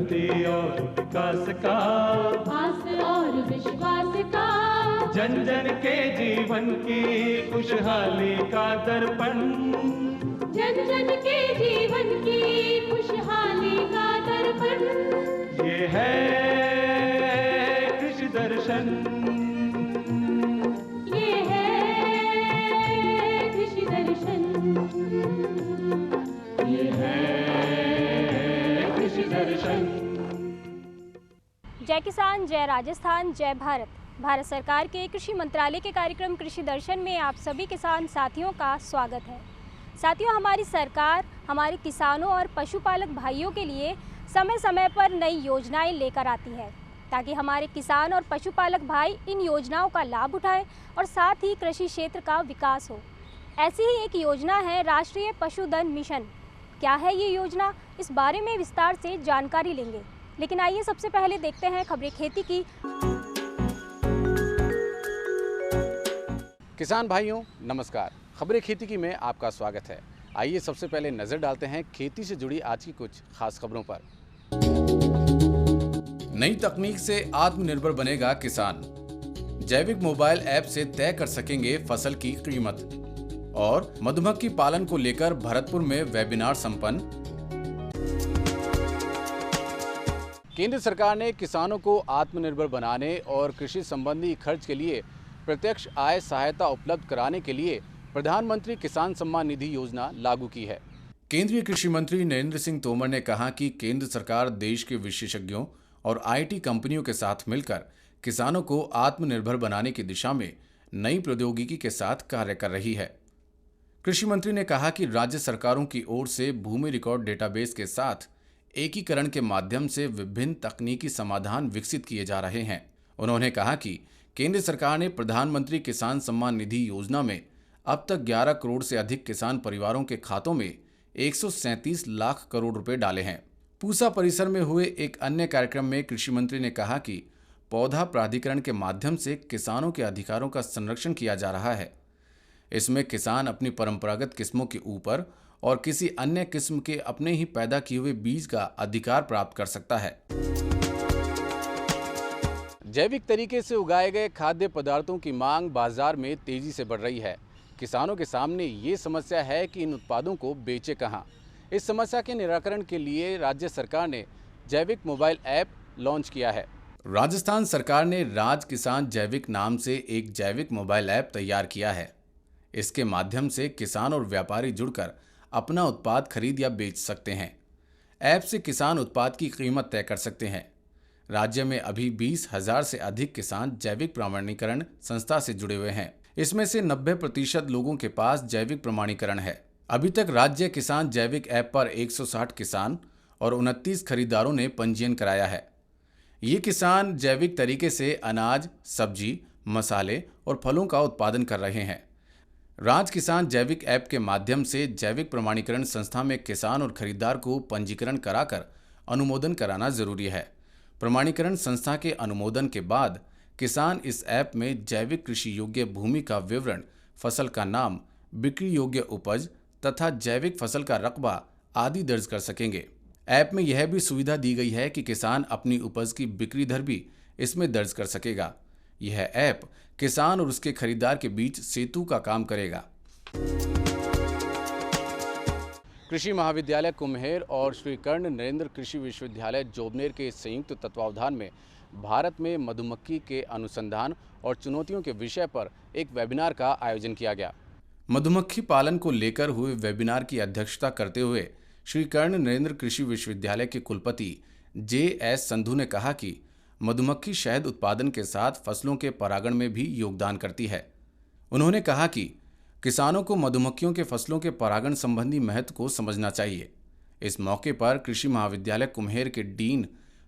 उन्नति और विकास का, आस और विश्वास का, जन जन के जीवन की खुशहाली का दर्पण, जन जन के जीवन की खुशहाली का दर्पण। ये है कृषि दर्शन, ये है कृषि दर्शन, ये है कृषि दर्शन। जय किसान, जय राजस्थान, जय भारत। भारत सरकार के कृषि मंत्रालय के कार्यक्रम कृषि दर्शन में आप सभी किसान साथियों का स्वागत है। साथियों, हमारी सरकार हमारे किसानों और पशुपालक भाइयों के लिए समय समय पर नई योजनाएं लेकर आती है ताकि हमारे किसान और पशुपालक भाई इन योजनाओं का लाभ उठाएं और साथ ही कृषि क्षेत्र का विकास हो। ऐसी ही एक योजना है राष्ट्रीय पशुधन मिशन। क्या है ये योजना, इस बारे में विस्तार से जानकारी लेंगे, लेकिन आइए सबसे पहले देखते हैं खबरें खेती की। किसान भाइयों नमस्कार, खबरें खेती की में आपका स्वागत है। आइए सबसे पहले नज़र डालते हैं खेती से जुड़ी आज की कुछ खास खबरों पर। नई तकनीक से आत्मनिर्भर बनेगा किसान, जैविक मोबाइल ऐप से तय कर सकेंगे फसल की कीमत। और मधुमक्खी पालन को लेकर भरतपुर में वेबिनार संपन्न। केंद्र सरकार ने किसानों को आत्मनिर्भर बनाने और कृषि संबंधी खर्च के लिए प्रत्यक्ष आय सहायता उपलब्ध कराने के लिए प्रधानमंत्री किसान सम्मान निधि योजना लागू की है। केंद्रीय कृषि मंत्री नरेंद्र सिंह तोमर ने कहा कि केंद्र सरकार देश के विशेषज्ञों और आईटी कंपनियों के साथ मिलकर किसानों को आत्मनिर्भर बनाने की दिशा में नई प्रौद्योगिकी के साथ कार्य कर रही है। कृषि मंत्री ने कहा कि राज्य सरकारों की ओर से भूमि रिकॉर्ड डेटाबेस के साथ एकीकरण के माध्यम से विभिन्न तकनीकी समाधान विकसित किए जा रहे हैं। उन्होंने कहा कि केंद्र सरकार ने प्रधानमंत्री किसान सम्मान निधि योजना में अब तक 11 करोड़ से अधिक किसान परिवारों के खातों में 137 लाख करोड़ रुपए डाले हैं। पूसा परिसर में हुए एक अन्य कार्यक्रम में कृषि मंत्री ने कहा कि पौधा प्राधिकरण के माध्यम से किसानों के अधिकारों का संरक्षण किया जा रहा है। इसमें किसान अपनी परंपरागत किस्मों के ऊपर और किसी अन्य किस्म के अपने ही पैदा किए हुए बीज का अधिकार प्राप्त कर सकता है। जैविक तरीके से उगाए गए खाद्य पदार्थों की मांग बाजार में तेजी से बढ़ रही है। किसानों के सामने ये समस्या है कि इन उत्पादों को बेचे कहाँ। इस समस्या के निराकरण के लिए राज्य सरकार ने जैविक मोबाइल ऐप लॉन्च किया है। राजस्थान सरकार ने राज किसान जैविक नाम से एक जैविक मोबाइल ऐप तैयार किया है। इसके माध्यम से किसान और व्यापारी जुड़कर अपना उत्पाद खरीद या बेच सकते हैं। ऐप से किसान उत्पाद की कीमत तय कर सकते हैं। राज्य में अभी 20,000 से अधिक किसान जैविक प्रमाणीकरण संस्था से जुड़े हुए हैं। इसमें से 90% लोगों के पास जैविक प्रमाणीकरण है। अभी तक राज्य किसान जैविक ऐप पर 160 किसान और 29 खरीदारों ने पंजीयन कराया है। ये किसान जैविक तरीके से अनाज, सब्जी, मसाले और फलों का उत्पादन कर रहे हैं। राज किसान जैविक ऐप के माध्यम से जैविक प्रमाणीकरण संस्था में किसान और खरीदार को पंजीकरण कराकर अनुमोदन कराना जरूरी है। प्रमाणीकरण संस्था के अनुमोदन के बाद किसान इस ऐप में जैविक कृषि योग्य भूमि का विवरण, फसल का नाम, बिक्री योग्य उपज तथा जैविक फसल का रकबा आदि दर्ज कर सकेंगे। ऐप में यह भी सुविधा दी गई है कि किसान अपनी उपज की बिक्री दर भी इसमें दर्ज कर सकेगा। यह ऐप किसान और उसके खरीदार के बीच सेतु का काम करेगा। कृषि महाविद्यालय कुम्हेर और श्री कर्ण नरेंद्र कृषि विश्वविद्यालय जोबनेर के संयुक्त तत्वावधान में भारत में मधुमक्खी के अनुसंधान और चुनौतियों के विषय पर एक वेबिनार का आयोजन किया गया। मधुमक्खी पालन को लेकर हुए वेबिनार की अध्यक्षता करते हुए श्री कर्ण नरेंद्र कृषि विश्वविद्यालय के कुलपति J.S. संधू ने कहा कि मधुमक्खी शहद उत्पादन के साथ फसलों के परागण में भी योगदान करती है। उन्होंने कहा कि किसानों को मधुमक्खियों के फसलों के परागण संबंधी महत्व को समझना चाहिए। इस मौके पर कृषि महाविद्यालय कुम्हेर के डीन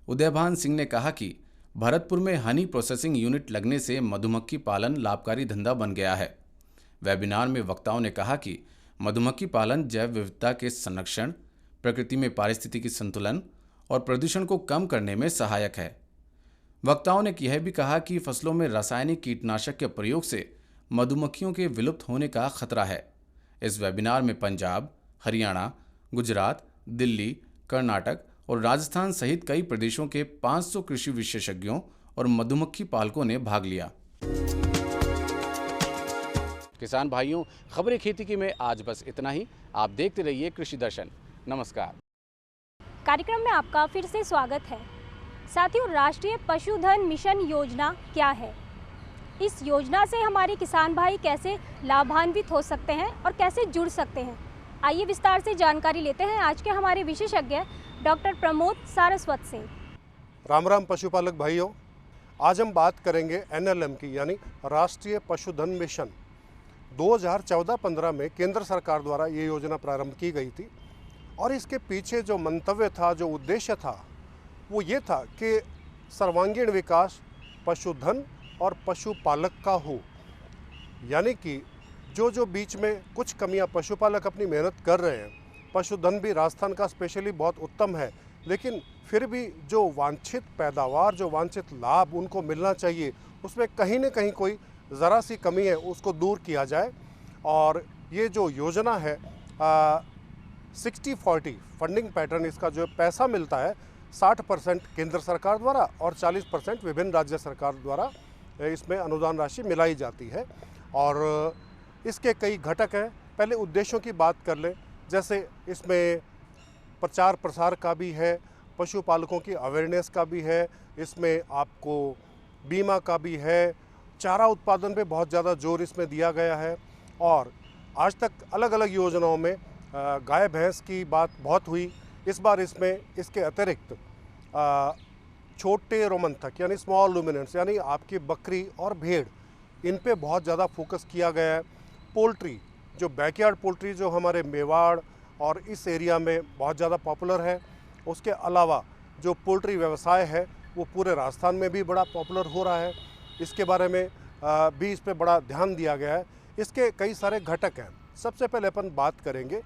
उदयभान सिंह ने कहा कि भरतपुर में हनी प्रोसेसिंग यूनिट लगने से मधुमक्खी पालन लाभकारी धंधा बन गया है। वेबिनार में वक्ताओं ने कहा कि मधुमक्खी पालन जैव विविधता के संरक्षण, प्रकृति में पारिस्थितिकी संतुलन और प्रदूषण को कम करने में सहायक है। वक्ताओं ने यह भी कहा कि फसलों में रासायनिक कीटनाशक के प्रयोग से मधुमक्खियों के विलुप्त होने का खतरा है। इस वेबिनार में पंजाब, हरियाणा, गुजरात, दिल्ली, कर्नाटक और राजस्थान सहित कई प्रदेशों के 500 कृषि विशेषज्ञों और मधुमक्खी पालकों ने भाग लिया। किसान भाइयों, खबरें खेती की में आज बस इतना ही। आप देखते रहिए कृषि दर्शन। नमस्कार। कार्यक्रम में आपका फिर से स्वागत है। साथियों, राष्ट्रीय पशुधन मिशन योजना क्या है? इस योजना से हमारे किसान भाई कैसे लाभान्वित हो सकते हैं और कैसे जुड़ सकते हैं, आइए विस्तार से जानकारी लेते हैं आज के हमारे विशेषज्ञ डॉक्टर प्रमोद सारस्वत से। राम राम पशुपालक भाइयों, आज हम बात करेंगे NLM की, यानी राष्ट्रीय पशुधन मिशन। 2014-15 में केंद्र सरकार द्वारा ये योजना प्रारंभ की गई थी और इसके पीछे जो मंतव्य था, जो उद्देश्य था, वो ये था कि सर्वांगीण विकास पशुधन और पशुपालक का हो। यानी कि जो बीच में कुछ कमियां पशुपालक अपनी मेहनत कर रहे हैं, पशुधन भी राजस्थान का स्पेशली बहुत उत्तम है, लेकिन फिर भी जो वांछित पैदावार, जो वांछित लाभ उनको मिलना चाहिए, उसमें कहीं न कहीं कोई ज़रा सी कमी है, उसको दूर किया जाए। और ये जो योजना है 60-40 फंडिंग पैटर्न, इसका जो पैसा मिलता है 60% केंद्र सरकार द्वारा और 40% विभिन्न राज्य सरकार द्वारा इसमें अनुदान राशि मिलाई जाती है। और इसके कई घटक हैं। पहले उद्देश्यों की बात कर लें, जैसे इसमें प्रचार प्रसार का भी है, पशुपालकों की अवेयरनेस का भी है, इसमें आपको बीमा का भी है, चारा उत्पादन पे बहुत ज़्यादा जोर इसमें दिया गया है। और आज तक अलग अलग योजनाओं में गाय भैंस की बात बहुत हुई। इस बार इसमें इसके अतिरिक्त छोटे रोमंथक यानी स्मॉल रूमिनेंट्स, यानी आपकी बकरी और भेड़, इन पे बहुत ज़्यादा फोकस किया गया है। पोल्ट्री, जो बैकयार्ड पोल्ट्री जो हमारे मेवाड़ और इस एरिया में बहुत ज़्यादा पॉपुलर है, उसके अलावा जो पोल्ट्री व्यवसाय है वो पूरे राजस्थान में भी बड़ा पॉपुलर हो रहा है। इसके बारे में भी इस पे बड़ा ध्यान दिया गया है। इसके कई सारे घटक हैं। सबसे पहले अपन बात करेंगे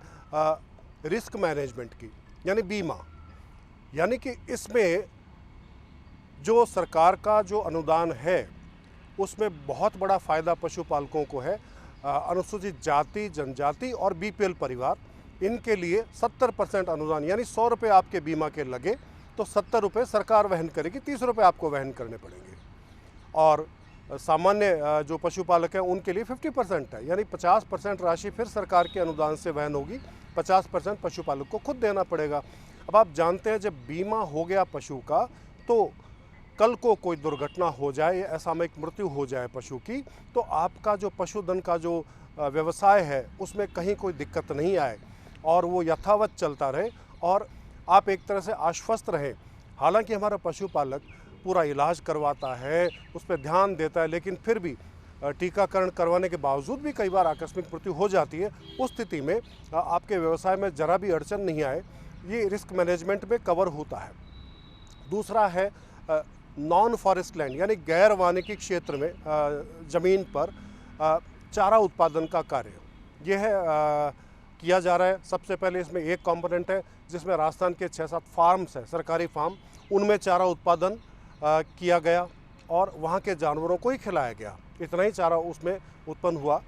रिस्क मैनेजमेंट की, यानी बीमा। यानी कि इसमें जो सरकार का जो अनुदान है उसमें बहुत बड़ा फ़ायदा पशुपालकों को है। अनुसूचित जाति, जनजाति और BPL परिवार, इनके लिए 70% अनुदान, यानी 100 रुपये आपके बीमा के लगे तो 70 रुपये सरकार वहन करेगी, 30 रुपये आपको वहन करने पड़ेंगे। और सामान्य जो पशुपालक हैं उनके लिए 50% है, यानी 50% राशि फिर सरकार के अनुदान से वहन होगी, 50% पशुपालक को खुद देना पड़ेगा। अब आप जानते हैं, जब बीमा हो गया पशु का, तो कल को कोई दुर्घटना हो जाए या असामयिक मृत्यु हो जाए पशु की, तो आपका जो पशुधन का जो व्यवसाय है उसमें कहीं कोई दिक्कत नहीं आए और वो यथावत चलता रहे और आप एक तरह से आश्वस्त रहें। हालांकि हमारा पशुपालक पूरा इलाज करवाता है, उस पर ध्यान देता है, लेकिन फिर भी टीकाकरण करवाने के बावजूद भी कई बार आकस्मिक मृत्यु हो जाती है। उस स्थिति में आपके व्यवसाय में ज़रा भी अड़चन नहीं आए, ये रिस्क मैनेजमेंट में कवर होता है। दूसरा है नॉन फॉरेस्ट लैंड, यानी गैर वानिकी क्षेत्र में ज़मीन पर चारा उत्पादन का कार्य ये है किया जा रहा है। सबसे पहले इसमें एक कंपोनेंट है जिसमें राजस्थान के 6-7 फार्म्स हैं, सरकारी फार्म, उनमें चारा उत्पादन किया गया और वहाँ के जानवरों को ही खिलाया गया, इतना ही चारा उसमें उत्पन्न हुआ।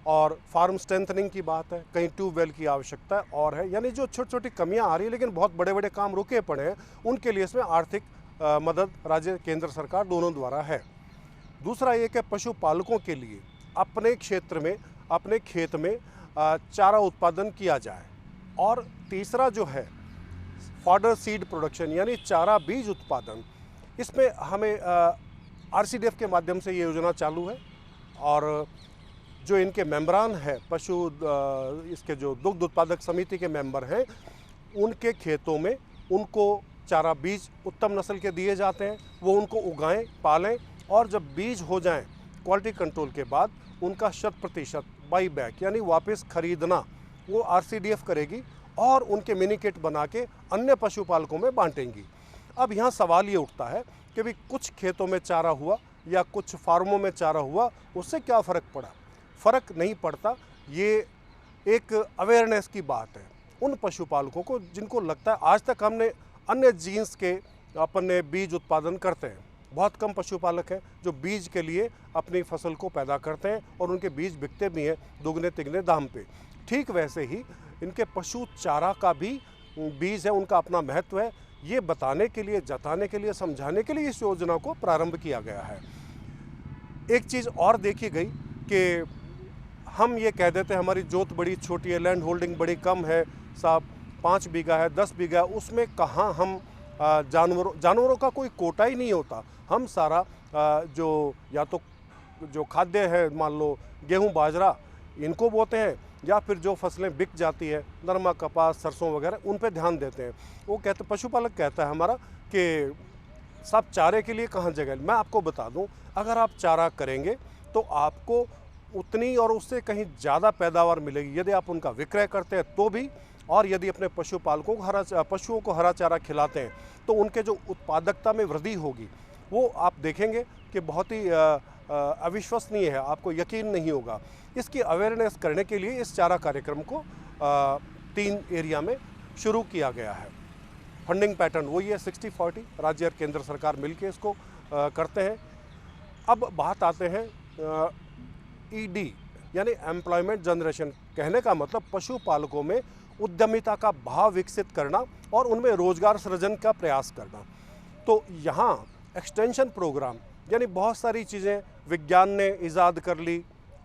और फार्म स्ट्रेंथनिंग की बात है, कहीं ट्यूबवेल की आवश्यकता और है, यानी जो छोटी छोटी कमियां आ रही है लेकिन बहुत बड़े बड़े काम रुके पड़े हैं, उनके लिए इसमें आर्थिक मदद राज्य केंद्र सरकार दोनों द्वारा है। दूसरा एक है पशुपालकों के लिए अपने क्षेत्र में, अपने खेत में चारा उत्पादन किया जाए। और तीसरा जो है फॉडर सीड प्रोडक्शन, यानी चारा बीज उत्पादन, इसमें हमें RCDF के माध्यम से ये योजना चालू है। और जो इनके मेंबरान है, इसके जो दुग्ध उत्पादक समिति के मेंबर हैं, उनके खेतों में उनको चारा बीज उत्तम नस्ल के दिए जाते हैं, वो उनको उगाएं, पालें और जब बीज हो जाएं क्वालिटी कंट्रोल के बाद उनका 100% बाई बैक यानी वापस खरीदना वो RCDF करेगी और उनके मिनी किट बना के अन्य पशुपालकों में बांटेंगी। अब यहाँ सवाल ये उठता है कि भी कुछ खेतों में चारा हुआ या कुछ फार्मों में चारा हुआ, उससे क्या फ़र्क पड़ा? फ़र्क नहीं पड़ता। ये एक अवेयरनेस की बात है उन पशुपालकों को जिनको लगता है आज तक हमने अन्य जीन्स के अपने बीज उत्पादन करते हैं। बहुत कम पशुपालक हैं जो बीज के लिए अपनी फसल को पैदा करते हैं और उनके बीज बिकते भी हैं दुगने तिगने दाम पे। ठीक वैसे ही इनके पशु चारा का भी बीज है, उनका अपना महत्व है। ये बताने के लिए, जताने के लिए, समझाने के लिए इस योजना को प्रारंभ किया गया है। एक चीज़ और देखी गई कि हम ये कह देते हैं हमारी जोत बड़ी छोटी है, लैंड होल्डिंग बड़ी कम है साहब, 5 बीघा है, 10 बीघा है, उसमें कहाँ हम जानवरों का कोई कोटा ही नहीं होता। हम सारा जो या तो जो खाद्य है, मान लो गेहूं बाजरा, इनको बोते हैं, या फिर जो फसलें बिक जाती है, नरमा कपास सरसों वगैरह, उन पे ध्यान देते हैं। वो कहते, पशुपालक कहता है हमारा कि सब चारे के लिए कहाँ जगह है। मैं आपको बता दूं, अगर आप चारा करेंगे तो आपको उतनी और उससे कहीं ज़्यादा पैदावार मिलेगी यदि आप उनका विक्रय करते हैं तो भी, और यदि अपने पशुपालकों को पशुओं को हरा चारा खिलाते हैं तो उनके जो उत्पादकता में वृद्धि होगी वो आप देखेंगे कि बहुत ही अविश्वसनीय है, आपको यकीन नहीं होगा। इसकी अवेयरनेस करने के लिए इस चारा कार्यक्रम को 3 एरिया में शुरू किया गया है। फंडिंग पैटर्न वही है 60-40, राज्य और केंद्र सरकार मिलकर इसको करते हैं। अब बात आते हैं ईडी यानी एम्प्लॉयमेंट जनरेशन। कहने का मतलब पशुपालकों में उद्यमिता का भाव विकसित करना और उनमें रोजगार सृजन का प्रयास करना। तो यहाँ एक्सटेंशन प्रोग्राम यानी बहुत सारी चीज़ें विज्ञान ने ईजाद कर ली,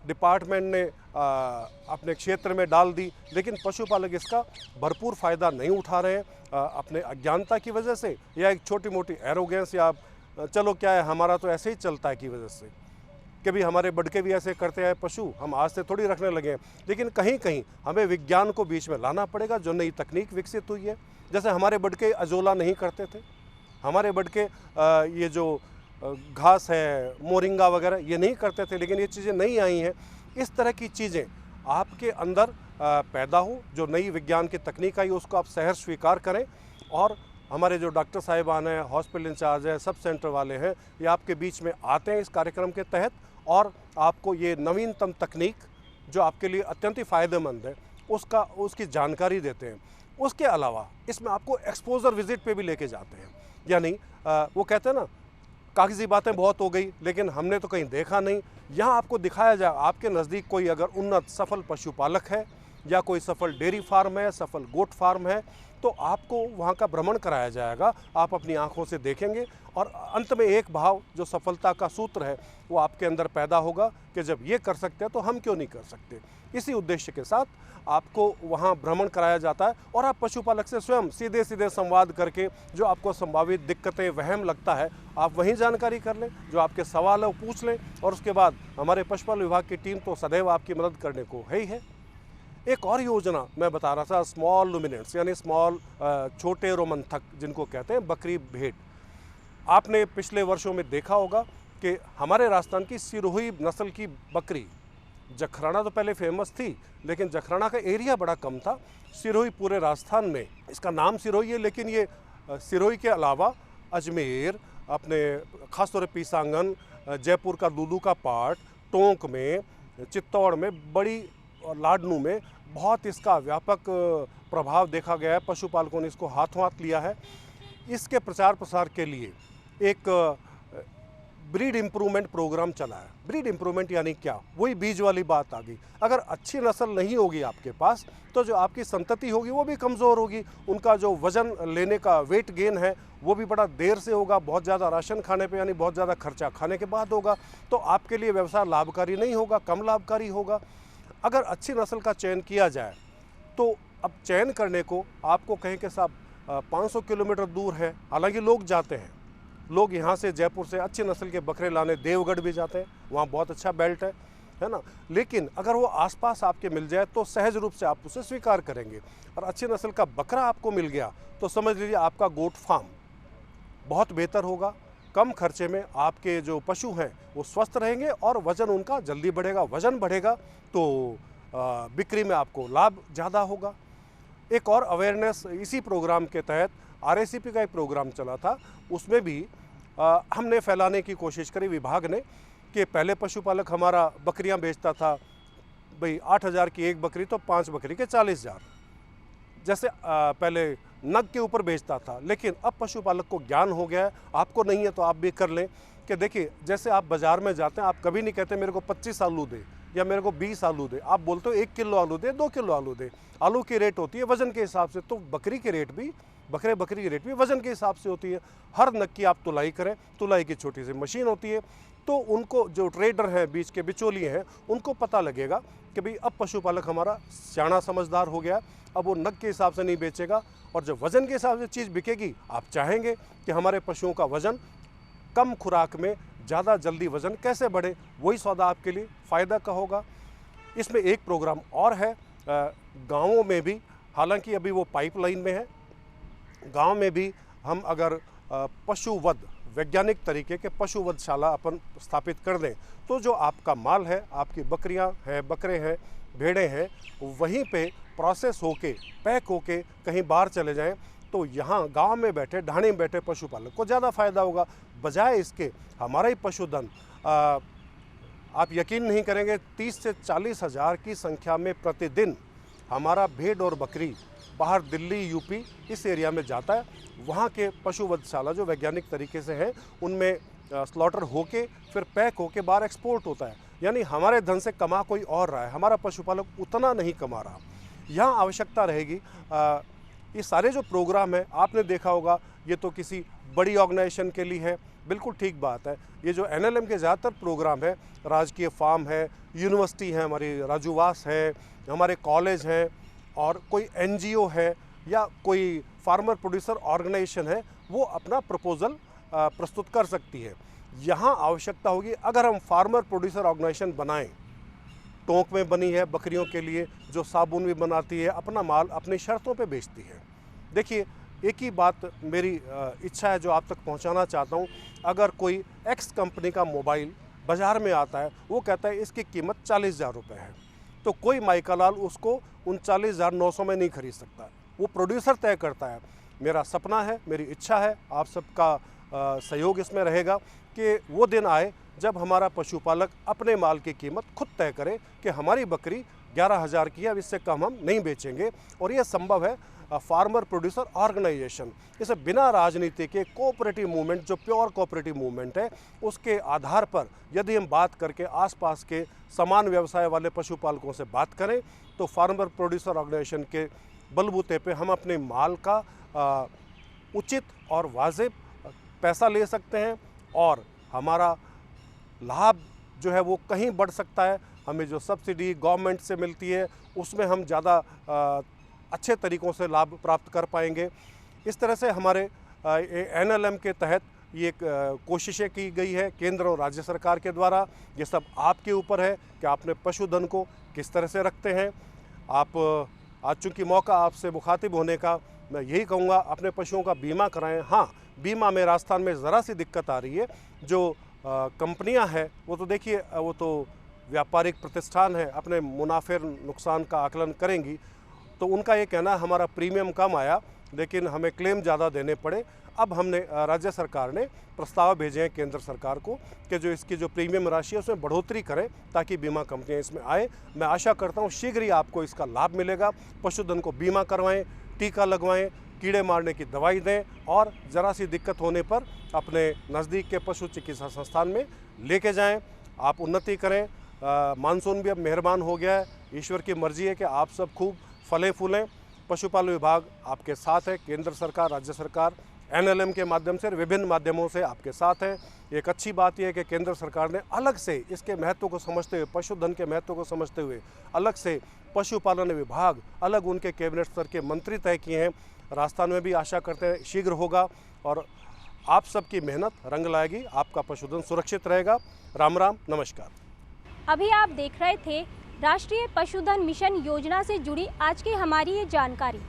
डिपार्टमेंट ने अपने क्षेत्र में डाल दी, लेकिन पशुपालक इसका भरपूर फ़ायदा नहीं उठा रहे हैं अपने अज्ञानता की वजह से, या एक छोटी मोटी एरोगेंस, या चलो क्या है हमारा तो ऐसे ही चलता है की वजह से, कि भी हमारे बड़के भी ऐसे करते हैं पशु, हम आज से थोड़ी रखने लगे हैं। लेकिन कहीं कहीं हमें विज्ञान को बीच में लाना पड़ेगा, जो नई तकनीक विकसित हुई है। जैसे हमारे बड़के अजोला नहीं करते थे, हमारे बड़के ये जो घास है, मोरिंगा वगैरह, ये नहीं करते थे, लेकिन ये चीज़ें नहीं आई हैं। इस तरह की चीज़ें आपके अंदर पैदा हो, जो नई विज्ञान की तकनीक आई उसको आप सहर्ष स्वीकार करें। और हमारे जो डॉक्टर साहिबान हैं, हॉस्पिटल इंचार्ज हैं, सब सेंटर वाले हैं, ये आपके बीच में आते हैं इस कार्यक्रम के तहत और आपको ये नवीनतम तकनीक जो आपके लिए अत्यंत ही फ़ायदेमंद है उसकी जानकारी देते हैं। उसके अलावा इसमें आपको एक्सपोजर विजिट पे भी लेके जाते हैं। यानी वो कहते हैं ना, कागजी बातें बहुत हो गई लेकिन हमने तो कहीं देखा नहीं। यहाँ आपको दिखाया जाए, आपके नज़दीक कोई अगर उन्नत सफल पशुपालक है या कोई सफल डेयरी फार्म है, सफल गोट फार्म है, तो आपको वहाँ का भ्रमण कराया जाएगा, आप अपनी आँखों से देखेंगे और अंत में एक भाव जो सफलता का सूत्र है वो आपके अंदर पैदा होगा कि जब ये कर सकते हैं तो हम क्यों नहीं कर सकते। इसी उद्देश्य के साथ आपको वहाँ भ्रमण कराया जाता है और आप पशुपालक से स्वयं सीधे सीधे संवाद करके जो आपको संभावित दिक्कतें, वहम लगता है, आप वहीं जानकारी कर लें, जो आपके सवाल है वो पूछ लें, और उसके बाद हमारे पशुपालन विभाग की टीम तो सदैव आपकी मदद करने को है ही है। एक और योजना मैं बता रहा था, स्मॉल लुमिनेंट्स यानी स्मॉल छोटे रोमंथक जिनको कहते हैं, बकरी भेड़। आपने पिछले वर्षों में देखा होगा कि हमारे राजस्थान की सिरोही नस्ल की बकरी, जखराना तो पहले फेमस थी लेकिन जखराना का एरिया बड़ा कम था, सिरोही पूरे राजस्थान में, इसका नाम सिरोही है, लेकिन ये सिरोही के अलावा अजमेर, अपने खासतौर पर पीसांगन, जयपुर का दूदू का पाट, टोंक में, चित्तौड़ में, बड़ी लाडनू में बहुत इसका व्यापक प्रभाव देखा गया है। पशुपालकों ने इसको हाथों हाथ लिया है। इसके प्रचार प्रसार के लिए एक ब्रीड इम्प्रूवमेंट प्रोग्राम चला है। ब्रीड इम्प्रूवमेंट यानी क्या, वही बीज वाली बात आ गई। अगर अच्छी नस्ल नहीं होगी आपके पास तो जो आपकी संतति होगी वो भी कमज़ोर होगी, उनका जो वज़न लेने का वेट गेन है वो भी बड़ा देर से होगा, बहुत ज़्यादा राशन खाने पे यानी बहुत ज़्यादा खर्चा खाने के बाद होगा, तो आपके लिए व्यवसाय लाभकारी नहीं होगा, कम लाभकारी होगा। अगर अच्छी नस्ल का चयन किया जाए तो अब चयन करने को आपको कहें कि साहब 500 किलोमीटर दूर है, हालांकि लोग जाते हैं, लोग यहाँ से जयपुर से अच्छी नस्ल के बकरे लाने देवगढ़ भी जाते हैं, वहाँ बहुत अच्छा बेल्ट है ना, लेकिन अगर वो आसपास आपके मिल जाए तो सहज रूप से आप उसे स्वीकार करेंगे। और अच्छी नस्ल का बकरा आपको मिल गया तो समझ लीजिए आपका गोट फार्म बहुत बेहतर होगा, कम खर्चे में आपके जो पशु हैं वो स्वस्थ रहेंगे और वज़न उनका जल्दी बढ़ेगा। वज़न बढ़ेगा तो बिक्री में आपको लाभ ज़्यादा होगा। एक और अवेयरनेस इसी प्रोग्राम के तहत RACP का एक प्रोग्राम चला था, उसमें भी हमने फैलाने की कोशिश करी विभाग ने कि पहले पशुपालक हमारा बकरियां बेचता था, भाई 8,000 की एक बकरी तो 5 बकरी के 40,000, जैसे पहले नग के ऊपर बेचता था। लेकिन अब पशुपालक को ज्ञान हो गया है, आपको नहीं है तो आप भी कर लें कि देखिए जैसे आप बाज़ार में जाते हैं, आप कभी नहीं कहते मेरे को 25 आलू दे या मेरे को 20 आलू दे, आप बोलते हो 1 किलो आलू दे, 2 किलो आलू दे। आलू की रेट होती है वज़न के हिसाब से, तो बकरी के रेट भी बकरे बकरी की रेट भी वज़न के हिसाब से होती है। हर नग की आप तुलाई करें, तुलाई की छोटी सी मशीन होती है, तो उनको जो ट्रेडर हैं, बीच के बिचौलिए हैं, उनको पता लगेगा कि भाई अब पशुपालक हमारा सियाना समझदार हो गया, अब वो नग के हिसाब से नहीं बेचेगा और जब वज़न के हिसाब से चीज़ बिकेगी, आप चाहेंगे कि हमारे पशुओं का वज़न कम खुराक में ज़्यादा जल्दी वज़न कैसे बढ़े, वही सौदा आपके लिए फ़ायदा का होगा। इसमें एक प्रोग्राम और है गाँवों में भी, हालांकि अभी वो पाइपलाइन में है। गांव में भी हम अगर पशुवध, वैज्ञानिक तरीके के पशुवधशाला अपन स्थापित कर दें, तो जो आपका माल है, आपकी बकरियां हैं, बकरे हैं, भेड़ें हैं, वहीं पे प्रोसेस होके, पैक होके कहीं बाहर चले जाएं, तो यहाँ गांव में बैठे, ढाणी में बैठे पशुपालक को ज़्यादा फ़ायदा होगा। बजाय इसके हमारा ही पशुधन, आप यकीन नहीं करेंगे, 30 से 40 हज़ार की संख्या में प्रतिदिन हमारा भेड़ और बकरी बाहर दिल्ली, यूपी इस एरिया में जाता है। वहाँ के पशुवधशाला जो वैज्ञानिक तरीके से हैं, उनमें स्लॉटर होके फिर पैक होके बाहर एक्सपोर्ट होता है। यानी हमारे धन से कमा कोई और रहा है, हमारा पशुपालक उतना नहीं कमा रहा। यहाँ आवश्यकता रहेगी, ये सारे जो प्रोग्राम है आपने देखा होगा, ये तो किसी बड़ी ऑर्गेनाइजेशन के लिए है, बिल्कुल ठीक बात है। ये जो NLM के ज़्यादातर प्रोग्राम है, राजकीय फार्म है, यूनिवर्सिटी है, हमारी राजूवास है, हमारे कॉलेज हैं, और कोई NGO है या कोई फार्मर प्रोड्यूसर ऑर्गेनाइजेशन है, वो अपना प्रपोज़ल प्रस्तुत कर सकती है। यहाँ आवश्यकता होगी, अगर हम फार्मर प्रोड्यूसर ऑर्गेनाइजेशन बनाएं, टोंक में बनी है बकरियों के लिए, जो साबुन भी बनाती है, अपना माल अपनी शर्तों पे बेचती है। देखिए, एक ही बात मेरी इच्छा है जो आप तक पहुंचाना चाहता हूं। अगर कोई एक्स कंपनी का मोबाइल बाज़ार में आता है, वो कहता है इसकी कीमत 40,000 रुपये है, तो कोई माइकालाल उसको 39,900 में नहीं खरीद सकता। वो प्रोड्यूसर तय करता है। मेरा सपना है, मेरी इच्छा है, आप सबका सहयोग इसमें रहेगा कि वो दिन आए जब हमारा पशुपालक अपने माल की कीमत खुद तय करे कि हमारी बकरी 11,000 की है, अब इससे कम हम नहीं बेचेंगे। और ये संभव है फार्मर प्रोड्यूसर ऑर्गेनाइजेशन, इसे बिना राजनीति के कोऑपरेटिव मूवमेंट, जो प्योर कोऑपरेटिव मूवमेंट है, उसके आधार पर यदि हम बात करके आसपास के समान व्यवसाय वाले पशुपालकों से बात करें, तो फार्मर प्रोड्यूसर ऑर्गेनाइजेशन के बलबूते पे हम अपने माल का उचित और वाजिब पैसा ले सकते हैं और हमारा लाभ जो है वो कहीं बढ़ सकता है। हमें जो सब्सिडी गवर्नमेंट से मिलती है, उसमें हम ज़्यादा अच्छे तरीक़ों से लाभ प्राप्त कर पाएंगे। इस तरह से हमारे NLM के तहत ये कोशिशें की गई है केंद्र और राज्य सरकार के द्वारा। ये सब आपके ऊपर है कि आपने पशुधन को किस तरह से रखते हैं। आप आज चूँकि मौका आपसे मुखातिब होने का, मैं यही कहूँगा, अपने पशुओं का बीमा कराएं। हाँ, बीमा में राजस्थान में ज़रा सी दिक्कत आ रही है। जो कंपनियां हैं, वो तो देखिए, वो तो व्यापारिक प्रतिष्ठान है, अपने मुनाफे नुकसान का आकलन करेंगी, तो उनका ये कहना हमारा प्रीमियम कम आया लेकिन हमें क्लेम ज़्यादा देने पड़े। अब हमने राज्य सरकार ने प्रस्ताव भेजे हैं केंद्र सरकार को कि जो इसकी जो प्रीमियम राशि है उसमें बढ़ोतरी करें ताकि बीमा कंपनियां इसमें आए। मैं आशा करता हूं शीघ्र ही आपको इसका लाभ मिलेगा। पशुधन को बीमा करवाएं, टीका लगवाएं, कीड़े मारने की दवाई दें और ज़रा सी दिक्कत होने पर अपने नज़दीक के पशु चिकित्सा संस्थान में लेके जाएं। आप उन्नति करें। मानसून भी अब मेहरबान हो गया है। ईश्वर की मर्जी है कि आप सब खूब फलें फूलें। पशुपालन विभाग आपके साथ है, केंद्र सरकार, राज्य सरकार NLM के माध्यम से, विभिन्न माध्यमों से आपके साथ है। एक अच्छी बात यह है कि केंद्र सरकार ने अलग से इसके महत्व को समझते हुए, पशुधन के महत्व को समझते हुए अलग से पशुपालन विभाग, अलग उनके कैबिनेट स्तर के मंत्री तय किए हैं। राजस्थान में भी आशा करते हैं शीघ्र होगा और आप सबकी मेहनत रंग लाएगी, आपका पशुधन सुरक्षित रहेगा। राम राम, नमस्कार। अभी आप देख रहे थे राष्ट्रीय पशुधन मिशन योजना से जुड़ी आज की हमारी ये जानकारी।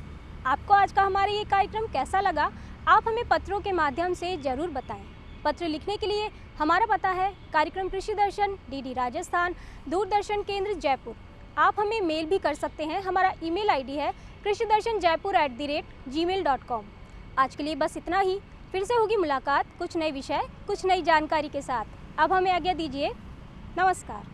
आपको आज का हमारा ये कार्यक्रम कैसा लगा, आप हमें पत्रों के माध्यम से ज़रूर बताएं। पत्र लिखने के लिए हमारा पता है कार्यक्रम कृषि दर्शन, DD राजस्थान, दूरदर्शन केंद्र जयपुर। आप हमें मेल भी कर सकते हैं। हमारा ईमेल ID है krishidarshanjaipur@gmail.com। आज के लिए बस इतना ही। फिर से होगी मुलाकात कुछ नए विषय, कुछ नई जानकारी के साथ। अब हमें आज्ञा दीजिए। नमस्कार।